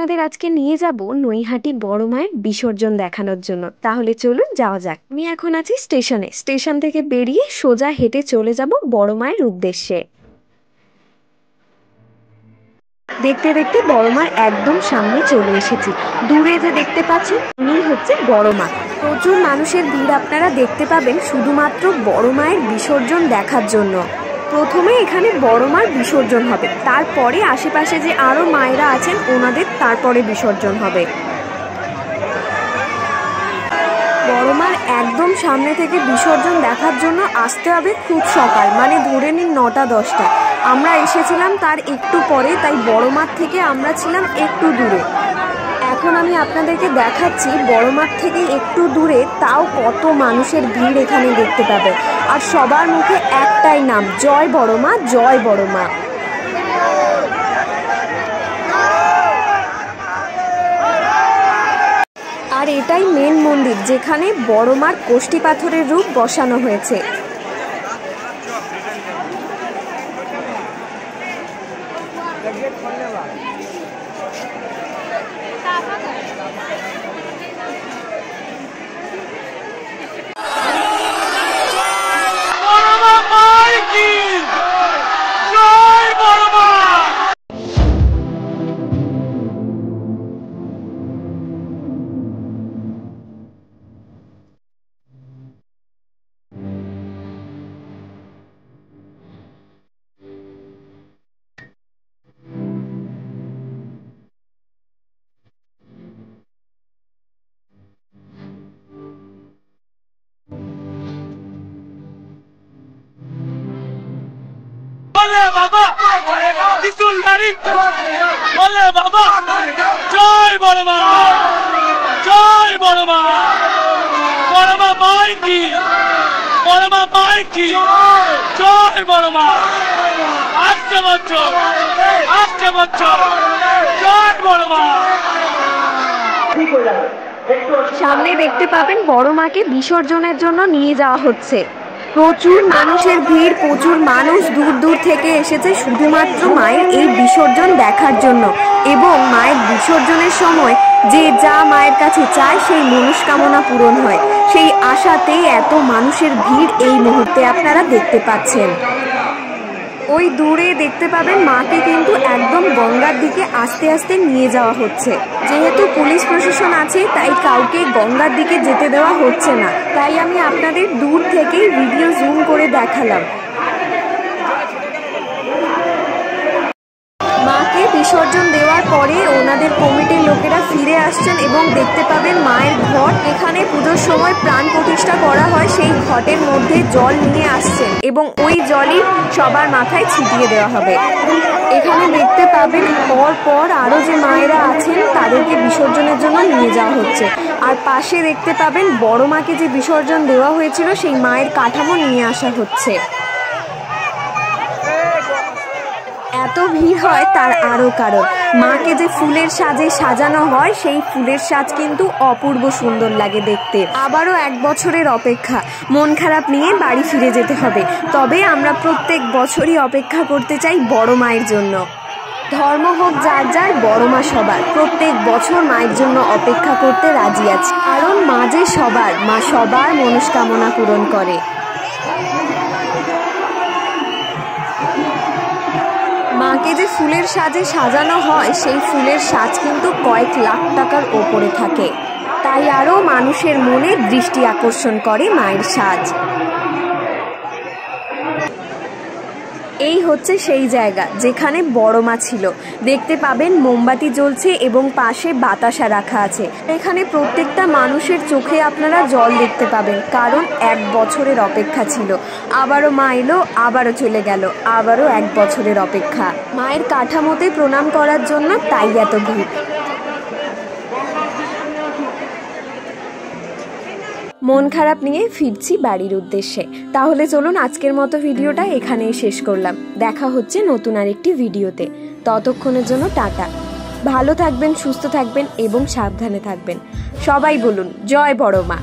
আপনাদের আজকে নিয়ে যাব নৈহাটি বড় মায়ের বিসর্জন দেখানোর জন্য। তাহলে চলুন যাওয়া যাক। আমি এখন আছি স্টেশনে। স্টেশন থেকে বেরিয়ে সোজা হেঁটে চলে যাব বড় মায়ের উদ্দেশ্যে। দেখতে দেখতে বড় মার একদম সামনে চলে এসেছি। দূরে যে দেখতে পাচ্ছেন উনি হচ্ছে বড় মা। প্রচুর মানুষের ভিড় আপনারা দেখতে পাবেন শুধুমাত্র বড় মায়ের বিসর্জন দেখার জন্য। প্রথমে এখানে বড় মার বিসর্জন হবে, তারপরে আশেপাশে যে আরো মায়েরা আছেন ওনাদের তারপরে বিসর্জন হবে। বড় মার একদম সামনে থেকে বিসর্জন দেখার জন্য আসতে হবে খুব সকাল, মানে ধরে নিন 9টা-10টা। আমরা এসেছিলাম তার একটু পরে, তাই বড় মাঠ থেকে আমরা ছিলাম একটু দূরে। এখন আমি আপনাদেরকে দেখাচ্ছি বড় মাঠ থেকে একটু দূরে তাও কত মানুষের ভিড় এখানে দেখতে পাবে। আর সবার মুখে একটাই নাম, জয় বড় মা, জয় বড় মা। আর এটাই মেন মন্দির যেখানে বড় মার কোষ্ঠী পাথরের রূপ বসানো হয়েছে। বাবা ত্রিশূলধারী বলে বাবা জয় বড় মা, জয় বড় মা, বড় মা মাই কি, বড় মা মাই কি, জয় বড় মা। আসছে বছর, আসছে বছর, জয় বড় মা। সামনে দেখতে পাবেন বড় মাকে বিসর্জনের জন্য নিয়ে যাওয়া হচ্ছে। প্রচুর মানুষের ভিড়, প্রচুর মানুষ দূর দূর থেকে এসেছে শুধুমাত্র মায়ের এই বিসর্জন দেখার জন্য। এবং মায়ের বিসর্জনের সময় যে যা মায়ের কাছে চায় সেই মনস্কামনা পূরণ হয়, সেই আশাতেই এত মানুষের ভিড় এই মুহূর্তে আপনারা দেখতে পাচ্ছেন। ওই দূরে দেখতে পাবেন মাকে কিন্তু একদম গঙ্গার দিকে আস্তে আস্তে নিয়ে যাওয়া হচ্ছে। যেহেতু পুলিশ প্রশাসন আছে তাই কাউকে গঙ্গার দিকে যেতে দেওয়া হচ্ছে না, তাই আমি আপনাদের দূর থেকেই ভিডিও জুম করে দেখালাম। মাকে বিসর্জন দেওয়ার পরে ওনাদের কমিটির লোকেরা ফিরে আসছেন এবং দেখতে পাবেন মায়ের ঘট, এখানে পুজোর সময় প্রাণ প্রতিষ্ঠা করা হয়, সেই ঘটের মধ্যে জল নিয়ে আসছেন এবং ওই জলই সবার মাথায় ছিটিয়ে দেওয়া হবে। এখানে দেখতে পাবেন পর পর আরো যে মায়েরা আছেন তাদেরকে বিসর্জনের জন্য নিয়ে যাওয়া হচ্ছে। আর পাশে দেখতে পাবেন বড় মাকে যে বিসর্জন দেওয়া হয়েছিল সেই মায়ের কাঠামো নিয়ে আসা হচ্ছে। এত ভিড় হয় তার আরো কারণ, মাকে যে ফুলের সাজে সাজানো হয় সেই ফুলের সাজ কিন্তু অপূর্ব সুন্দর লাগে দেখতে। আবারও 1 বছরের অপেক্ষা, মন খারাপ নিয়ে বাড়ি ফিরে যেতে হবে। তবে আমরা প্রত্যেক বছরই অপেক্ষা করতে চাই বড় মায়ের জন্য। ধর্ম হোক যার যার, বড় মা সবার। প্রত্যেক বছর মায়ের জন্য অপেক্ষা করতে রাজি আছি, কারণ মা যে সবার, মা সবার মনস্কামনা পূরণ করে। মাকে যে ফুলের সাজে সাজানো হয় সেই ফুলের সাজ কিন্তু কয়েক লাখ টাকার ওপরে থাকে, তাই আরও মানুষের মনে দৃষ্টি আকর্ষণ করে মায়ের সাজ। এই হচ্ছে সেই জায়গা যেখানে বড় মা ছিল। দেখতে পাবেন মোমবাতি জ্বলছে এবং পাশে বাতাসা রাখা আছে। এখানে প্রত্যেকটা মানুষের চোখে আপনারা জল দেখতে পাবেন, কারণ 1 বছরের অপেক্ষা ছিল। আবারও মা এলো, আবারও চলে গেল, আবারও 1 বছরের অপেক্ষা। মায়ের কাঠামোতে প্রণাম করার জন্য তাই এত ভিড়। মন খারাপ নিয়ে ফিরছি বাড়ির উদ্দেশ্যে। তাহলে চলুন আজকের মতো ভিডিওটা এখানেই শেষ করলাম। দেখা হচ্ছে নতুন আরেকটি ভিডিওতে। ততক্ষণের জন্য টাটা। ভালো থাকবেন, সুস্থ থাকবেন এবং সাবধানে থাকবেন। সবাই বলুন জয় বড় মা।